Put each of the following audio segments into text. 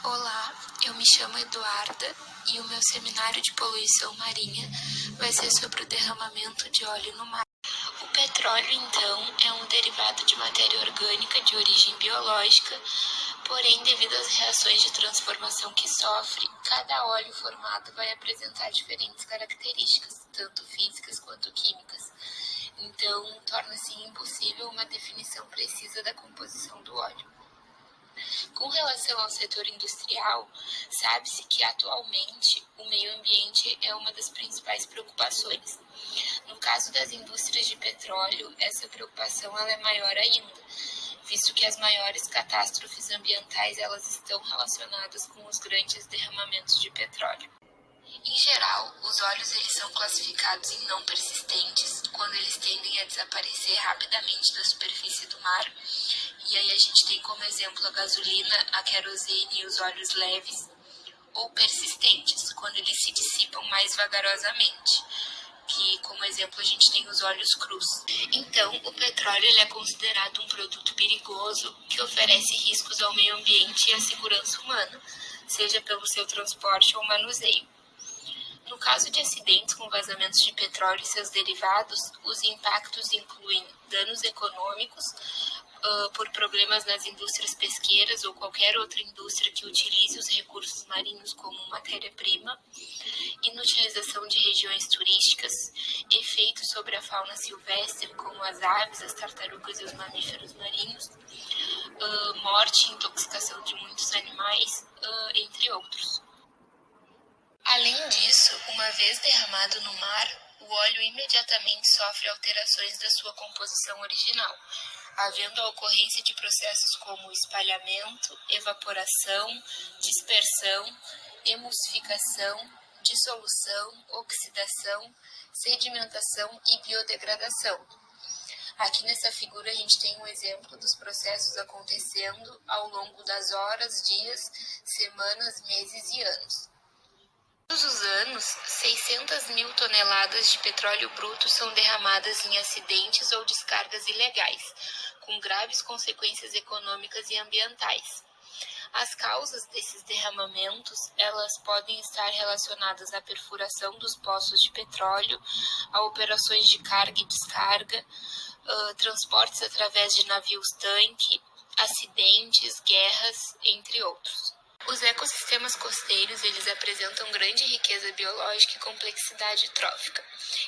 Olá, eu me chamo Eduarda e o meu seminário de poluição marinha vai ser sobre o derramamento de óleo no mar. O petróleo, então, é um derivado de matéria orgânica de origem biológica, porém, devido às reações de transformação que sofre, cada óleo formado vai apresentar diferentes características, tanto físicas quanto químicas. Então, torna-se impossível uma definição precisa da composição do óleo. Com relação ao setor industrial, sabe-se que atualmente o meio ambiente é uma das principais preocupações. No caso das indústrias de petróleo, essa preocupação ela é maior ainda, visto que as maiores catástrofes ambientais elas estão relacionadas com os grandes derramamentos de petróleo. Em geral, os óleos eles são classificados em não persistentes, quando eles tendem a desaparecer rapidamente da superfície do mar. E aí a gente tem como exemplo a gasolina, a querosene e os óleos leves, ou persistentes, quando eles se dissipam mais vagarosamente, que como exemplo a gente tem os óleos crus. Então, o petróleo ele é considerado um produto perigoso que oferece riscos ao meio ambiente e à segurança humana, seja pelo seu transporte ou manuseio. No caso de acidentes com vazamentos de petróleo e seus derivados, os impactos incluem danos econômicos por problemas nas indústrias pesqueiras ou qualquer outra indústria que utilize os recursos marinhos como matéria-prima, inutilização de regiões turísticas, efeitos sobre a fauna silvestre, como as aves, as tartarugas e os mamíferos marinhos, morte e intoxicação de muitos animais, entre outros. Além disso, uma vez derramado no mar, o óleo imediatamente sofre alterações da sua composição original, havendo a ocorrência de processos como espalhamento, evaporação, dispersão, emulsificação, dissolução, oxidação, sedimentação e biodegradação. Aqui nessa figura a gente tem um exemplo dos processos acontecendo ao longo das horas, dias, semanas, meses e anos. Todos os anos, 600 mil toneladas de petróleo bruto são derramadas em acidentes ou descargas ilegais, com graves consequências econômicas e ambientais. As causas desses derramamentos, elas podem estar relacionadas à perfuração dos poços de petróleo, a operações de carga e descarga, transportes através de navios-tanque, acidentes, guerras, entre outros. Os ecossistemas costeiros eles apresentam grande riqueza biológica e complexidade trófica,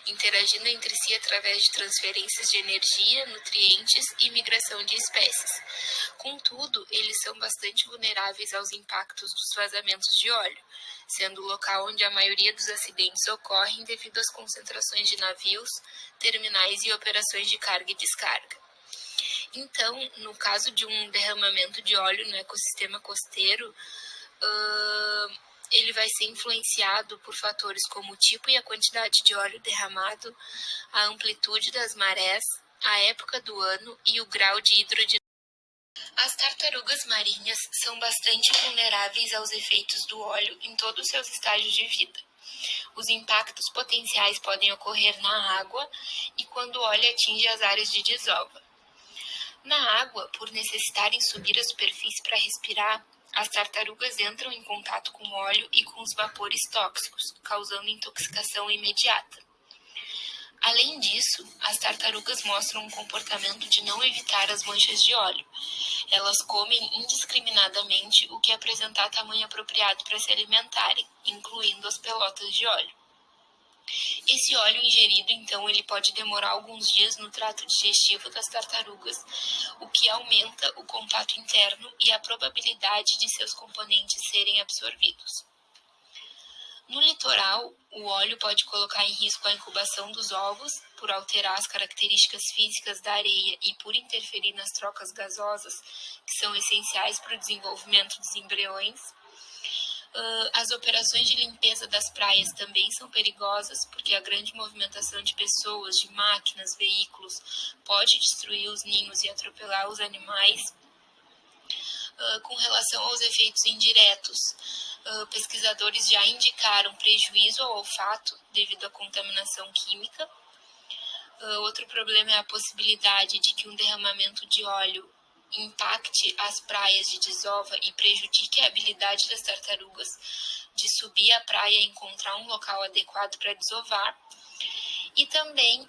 interagindo entre si através de transferências de energia, nutrientes e migração de espécies. Contudo, eles são bastante vulneráveis aos impactos dos vazamentos de óleo, sendo o local onde a maioria dos acidentes ocorrem devido às concentrações de navios, terminais e operações de carga e descarga. Então, no caso de um derramamento de óleo no ecossistema costeiro, ele vai ser influenciado por fatores como o tipo e a quantidade de óleo derramado, a amplitude das marés, a época do ano e o grau de hidrodinâmica. As tartarugas marinhas são bastante vulneráveis aos efeitos do óleo em todos os seus estágios de vida. Os impactos potenciais podem ocorrer na água e quando o óleo atinge as áreas de desova. Na água, por necessitarem subir a superfície para respirar, as tartarugas entram em contato com o óleo e com os vapores tóxicos, causando intoxicação imediata. Além disso, as tartarugas mostram um comportamento de não evitar as manchas de óleo. Elas comem indiscriminadamente o que apresentar tamanho apropriado para se alimentarem, incluindo as pelotas de óleo. Esse óleo ingerido, então, ele pode demorar alguns dias no trato digestivo das tartarugas, o que aumenta o contato interno e a probabilidade de seus componentes serem absorvidos. No litoral, o óleo pode colocar em risco a incubação dos ovos, por alterar as características físicas da areia e por interferir nas trocas gasosas, que são essenciais para o desenvolvimento dos embriões. As operações de limpeza das praias também são perigosas, porque a grande movimentação de pessoas, de máquinas, veículos, pode destruir os ninhos e atropelar os animais. Com relação aos efeitos indiretos, pesquisadores já indicaram prejuízo ao olfato devido à contaminação química. Outro problema é a possibilidade de que um derramamento de óleo impacte as praias de desova e prejudique a habilidade das tartarugas de subir a praia e encontrar um local adequado para desovar, e também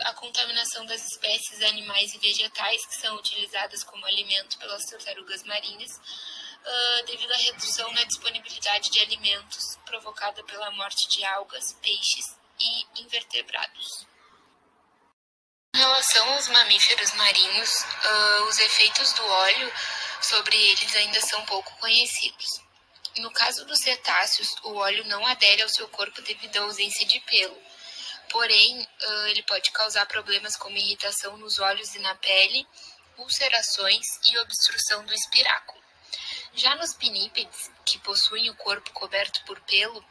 a contaminação das espécies animais e vegetais que são utilizadas como alimento pelas tartarugas marinhas, devido à redução na disponibilidade de alimentos provocada pela morte de algas, peixes e invertebrados. Em relação aos mamíferos marinhos, os efeitos do óleo sobre eles ainda são pouco conhecidos. No caso dos cetáceos, o óleo não adere ao seu corpo devido à ausência de pelo. Porém, ele pode causar problemas como irritação nos olhos e na pele, ulcerações e obstrução do espiráculo. Já nos pinípedes, que possuem o corpo coberto por pelo,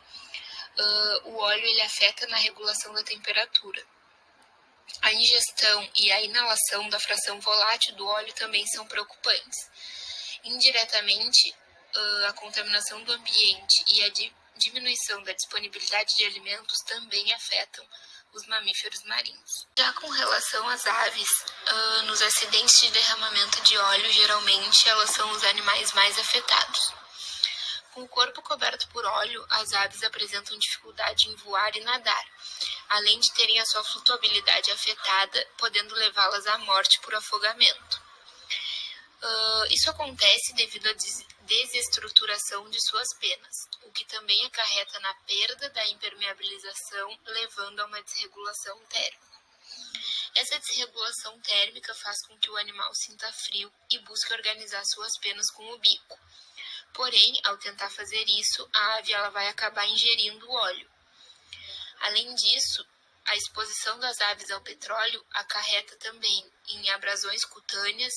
o óleo ele afeta na regulação da temperatura. A ingestão e a inalação da fração volátil do óleo também são preocupantes. Indiretamente, a contaminação do ambiente e a diminuição da disponibilidade de alimentos também afetam os mamíferos marinhos. Já com relação às aves, nos acidentes de derramamento de óleo, geralmente elas são os animais mais afetados. Com o corpo coberto por óleo, as aves apresentam dificuldade em voar e nadar, além de terem a sua flutuabilidade afetada, podendo levá-las à morte por afogamento. Isso acontece devido à desestruturação de suas penas, o que também acarreta na perda da impermeabilização, levando a uma desregulação térmica. Essa desregulação térmica faz com que o animal sinta frio e busque organizar suas penas com o bico. Porém, ao tentar fazer isso, a ave ela vai acabar ingerindo o óleo. Além disso, a exposição das aves ao petróleo acarreta também em abrasões cutâneas,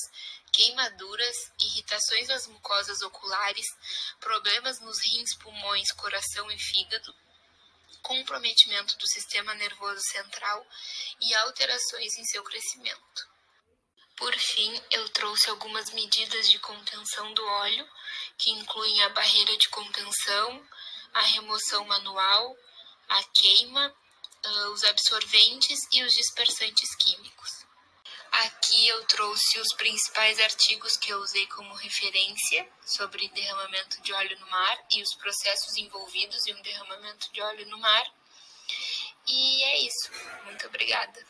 queimaduras, irritações das mucosas oculares, problemas nos rins, pulmões, coração e fígado, comprometimento do sistema nervoso central e alterações em seu crescimento. Por fim, eu trouxe algumas medidas de contenção do óleo, que incluem a barreira de contenção, a remoção manual, a queima, os absorventes e os dispersantes químicos. Aqui eu trouxe os principais artigos que eu usei como referência sobre derramamento de óleo no mar e os processos envolvidos em um derramamento de óleo no mar. E é isso. Muito obrigada.